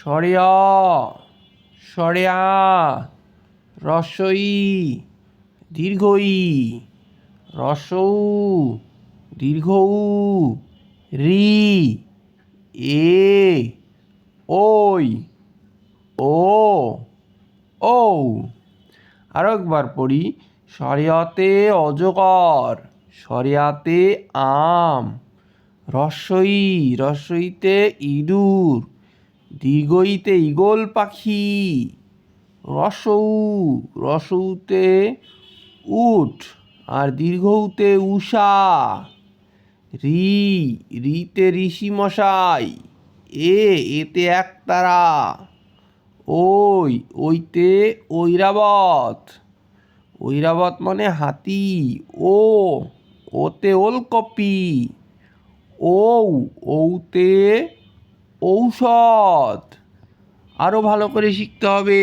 স্বরে অ, স্বরে আ, হ্রস্ব ই, দীর্ঘ ই, হ্রস্ব উ, দীর্ঘ উ, রি, এ, ওই, ও, ঔ। আরো একবার পড়ি। স্বরে অতে অজগর, স্বরে আতে আম, হ্রস্ব ই, হ্রস্ব ইতে ইঁদুর, দীর্ঘ ইতে ঈগল পাখি, হ্রস্ব উ, হ্রস্ব উতে উট, আর দীর্ঘ উতে উষা, রি, রিতে ঋষি মশাই, এতে একতারা, ওই, ওইতে ঐরাবত, ঐরাবত মানে হাতি, ওতে ওলকপি, ঔ, ঔতে ঔষধ। আরো ভালো করে শিখতে হবে।